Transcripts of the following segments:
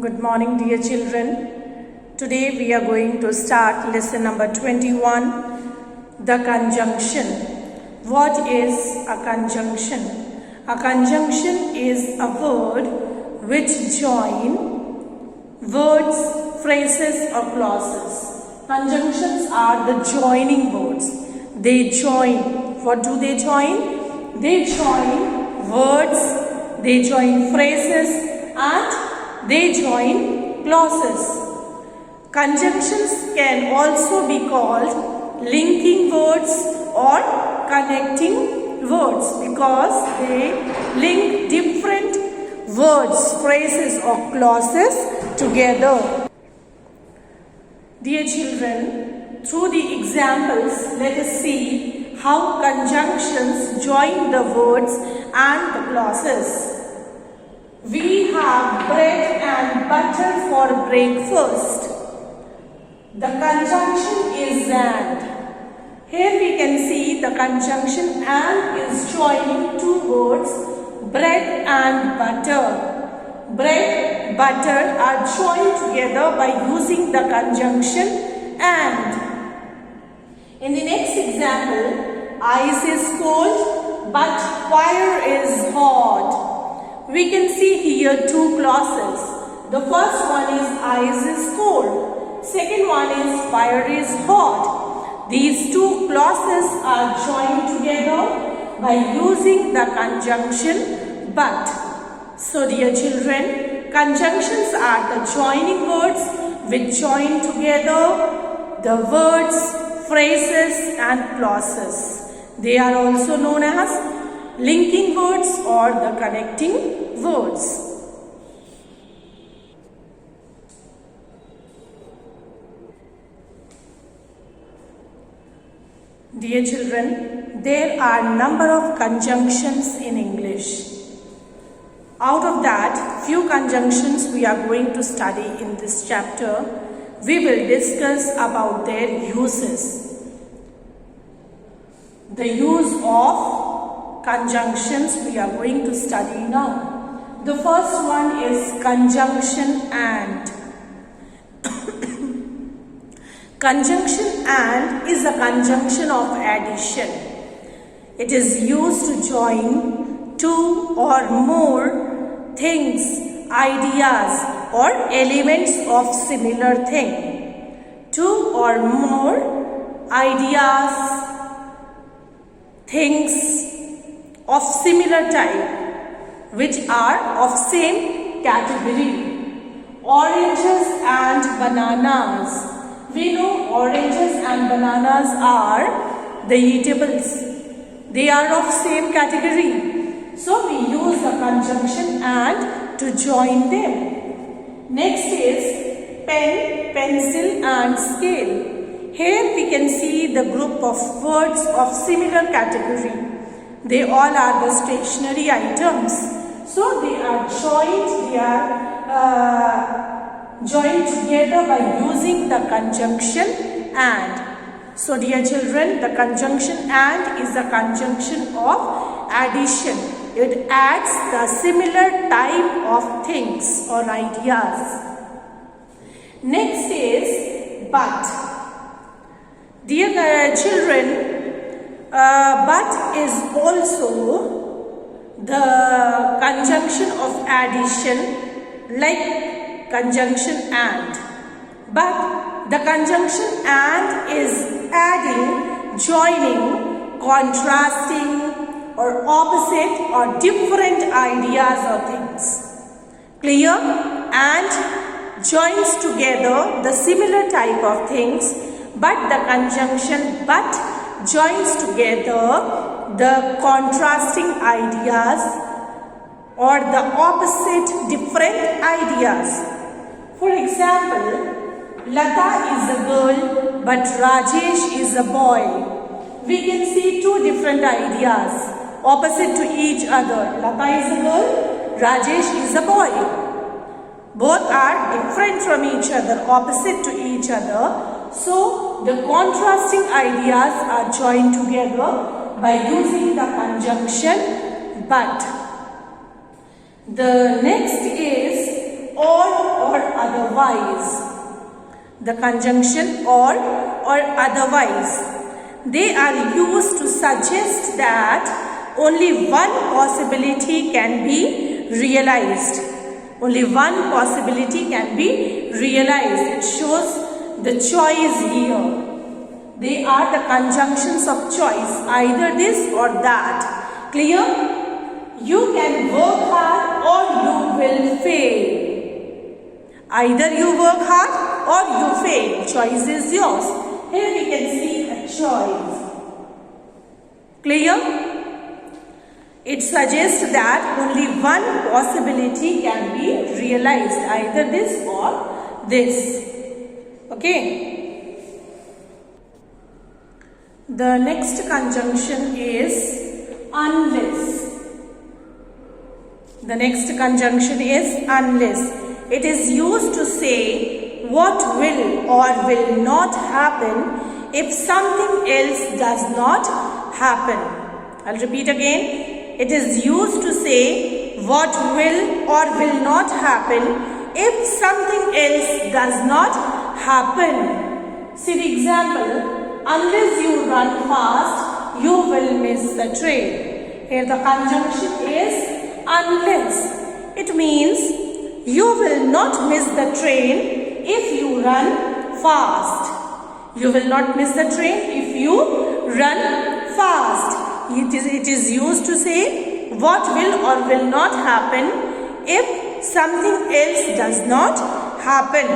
Good morning, dear children. Today we are going to start lesson number 21, the conjunction. What is a conjunction? A conjunction is a word which join words, phrases or clauses. Conjunctions are the joining words. They join. What do they join? They join words, they join phrases and they join clauses. Conjunctions can also be called linking words or connecting words because they link different words, phrases or clauses together. Dear children, through the examples, let us see how conjunctions join the words and the clauses. We have bread and butter for breakfast. The conjunction is and. Here we can see the conjunction and is joining two words, bread and butter. Bread, butter are joined together by using the conjunction and. In the next example, ice is cold but fire is hot. We can see here two clauses. The first one is ice is cold. Second one is fire is hot. These two clauses are joined together by using the conjunction but. So dear children, conjunctions are the joining words which join together the words, phrases and clauses. They are also known as linking words or the connecting words. Dear children, there are number of conjunctions in English. Out of that, few conjunctions we are going to study in this chapter. We will discuss about their uses. The use of conjunctions we are going to study now. The first one is conjunction and. Conjunction and is a conjunction of addition. It is used to join two or more things, ideas or elements of similar thing. Two or more ideas, things of similar type which are of same category. Oranges and bananas. We know oranges and bananas are the eatables. They are of same category. So we use the conjunction and to join them. Next is pen, pencil and scale. Here we can see the group of words of similar category. They all are the stationary items. So they are joined together by using the conjunction and. So dear children, the conjunction and is a conjunction of addition. It adds the similar type of things or ideas. Next is but. Dear children, but is also the conjunction of addition like conjunction and. But the conjunction and is adding, joining, contrasting or opposite or different ideas or things. Clear? And joins together the similar type of things, but the conjunction but joins together the contrasting ideas or the opposite different ideas. For example, Lata is a girl but Rajesh is a boy. We can see two different ideas opposite to each other. Lata is a girl, Rajesh is a boy. Both are different from each other, opposite to each other. So the contrasting ideas are joined together by using the conjunction but. The next is all otherwise. The conjunction or otherwise. They are used to suggest that only one possibility can be realized. Only one possibility can be realized. It shows the choice here. They are the conjunctions of choice, either this or that. Clear? You can work hard or you will fail. Either you work hard or you fail. Choice is yours. Here we can see a choice. Clear? It suggests that only one possibility can be realized, either this or this. Okay? The next conjunction is unless. The next conjunction is unless. It is used to say what will or will not happen if something else does not happen. I'll repeat again. It is used to say what will or will not happen if something else does not happen. See the example. Unless you run fast, you will miss the train. Here the conjunction is unless. It means you will not miss the train if you run fast. You will not miss the train if you run fast. It is used to say what will or will not happen if something else does not happen.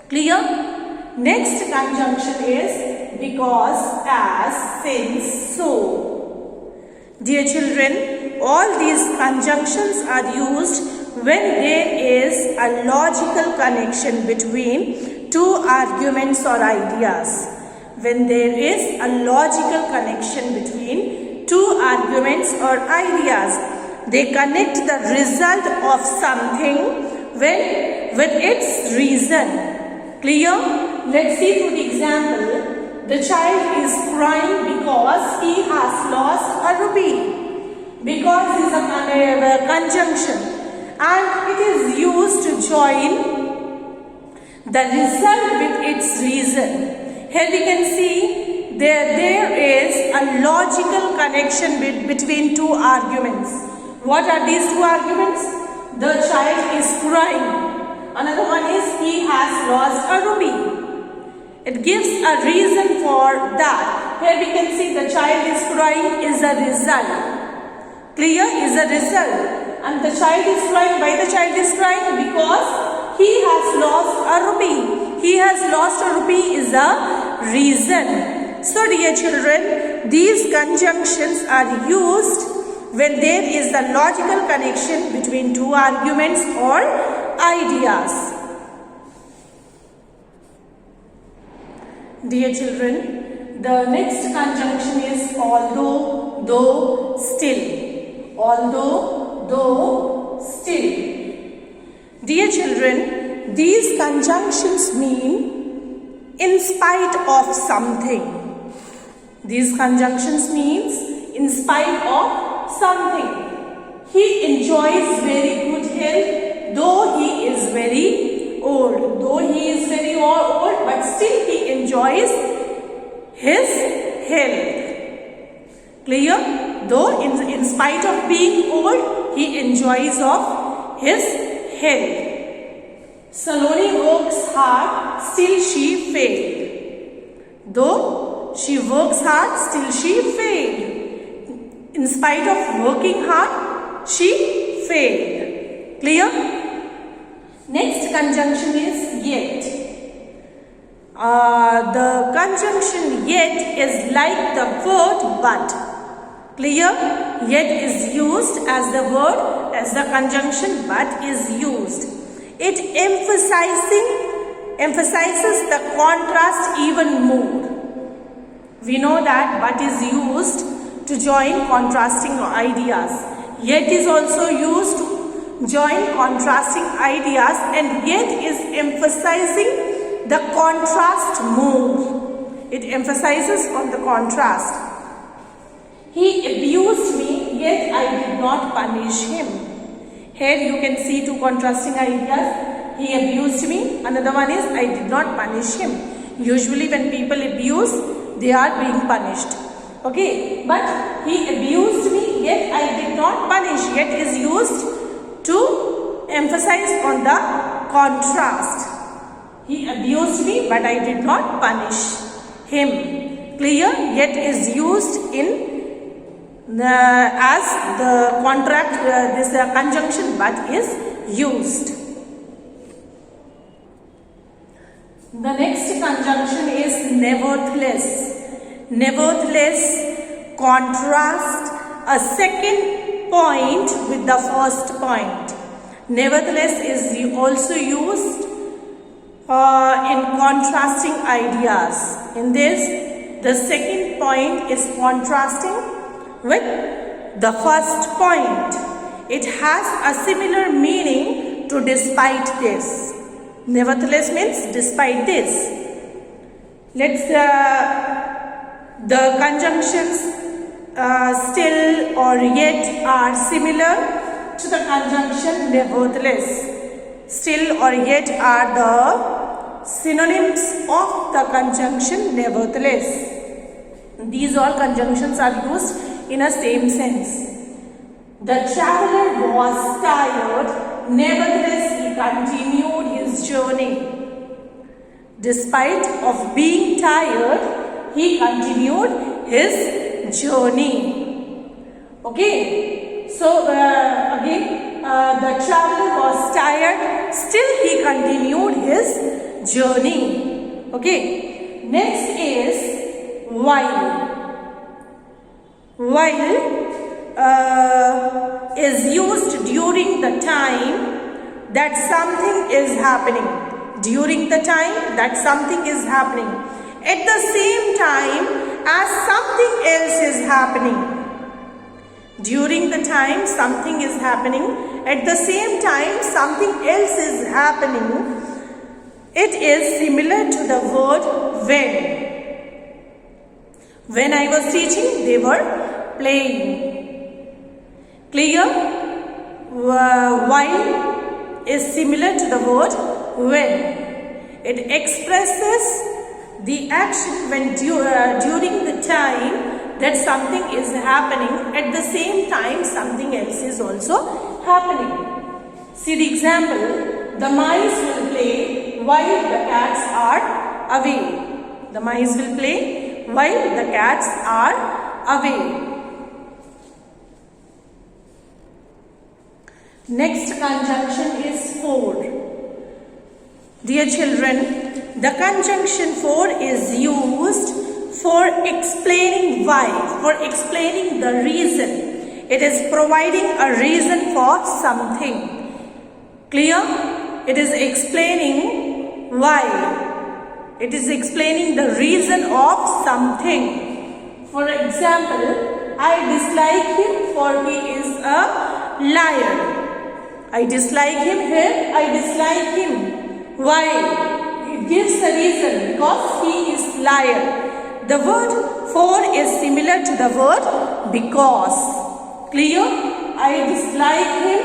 Clear? Next conjunction is because, as, since, so. Dear children, all these conjunctions are used when there is a logical connection between two arguments or ideas. When there is a logical connection between two arguments or ideas, they connect the result of something with its reason. Clear? Let's see through the example. The child is crying because he has lost a rupee. Because is a conjunction, and it is used to join the result with its reason. Here we can see there is a logical connection between two arguments. What are these two arguments? The child is crying. Another one is he has lost a rupee. It gives a reason for that. Here we can see the child is crying is a result. Clear? Is a result. And the child is crying. Why the child is crying? Because he has lost a rupee. He has lost a rupee is a reason. So dear children, these conjunctions are used when there is a logical connection between two arguments or ideas. Dear children, the next conjunction is although, though, still. Although, though, still. Dear children, these conjunctions mean in spite of something. These conjunctions means in spite of something. He enjoys very good health, though he is very old. Though he is very old, but still he enjoys his health. Clear? Though in spite of being old, he enjoys of his health. Saloni works hard, still she failed. Though she works hard, still she failed. In spite of working hard, she failed. Clear? Next conjunction is yet. The conjunction yet is like the word but. Clear? Yet is used as the word, as the conjunction but is used. It emphasizes the contrast even more. We know that but is used to join contrasting ideas. Yet is also used to join contrasting ideas, and yet is emphasizing the contrast more. It emphasizes on the contrast. He abused me, yet I did not punish him. Here you can see two contrasting ideas. he abused me. Another one is I did not punish him. Usually when people abuse, they are being punished. Okay, but he abused me, yet I did not punish. Yet is used to emphasize on the contrast. He abused me, but I did not punish him. Clear? Yet is used in as the contract, this conjunction but is used. The next conjunction is nevertheless. Nevertheless contrast a second point with the first point. Nevertheless is also used in contrasting ideas. In this, the second point is contrasting with the first point. It has a similar meaning to despite this. Nevertheless means despite this. Let's the conjunctions still or yet are similar to the conjunction nevertheless. Still or yet are the synonyms of the conjunction nevertheless. These all conjunctions are used in a same sense. The traveler was tired, nevertheless he continued his journey. Despite of being tired, he continued his journey. Okay, so again the traveler was tired, still he continued his journey. Okay, next is while. While is used during the time that something is happening. During the time that something is happening. At the same time as something else is happening. During the time something is happening. At the same time something else is happening. It is similar to the word when. When I was teaching, they were playing. Clear? While is similar to the word when. It expresses the action when during the time that something is happening, at the same time something else is also happening. See the example. The mice will play while the cats are away. The mice will play while the cats are away. Next conjunction is for. Dear children, the conjunction for is used for explaining why, for explaining the reason. It is providing a reason for something. Clear? It is explaining why. It is explaining the reason of something. For example, I dislike him for he is a liar. I dislike him here, I dislike him. Why? It gives a reason, because he is liar. The word for is similar to the word because. Clear? I dislike him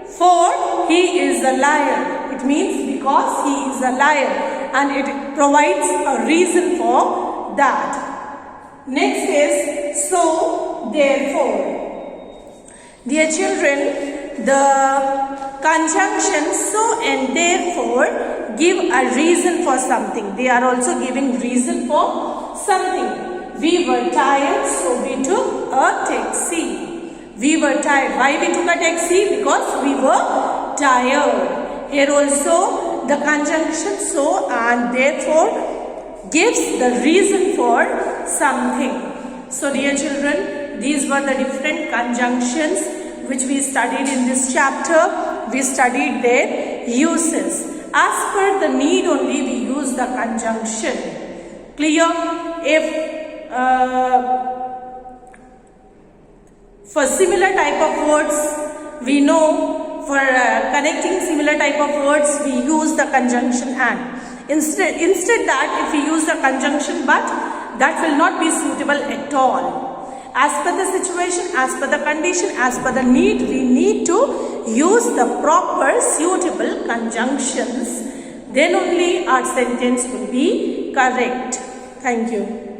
for he is a liar. It means because he is a liar. And it provides a reason for that. Next is so, therefore. Dear children, the conjunction so and therefore give a reason for something. They are also giving reason for something. We were tired, so we took a taxi. We were tired. Why we took a taxi? Because we were tired. Here also the conjunction so and therefore gives the reason for something. So dear children, these were the different conjunctions which we studied in this chapter. We studied their uses. As per the need only we use the conjunction. Clear? If for similar type of words we know, for connecting similar type of words we use the conjunction and. Instead that if we use the conjunction but, that will not be suitable at all. As per the situation, as per the condition, as per the need, we need to use the proper suitable conjunctions. Then only our sentence will be correct. Thank you.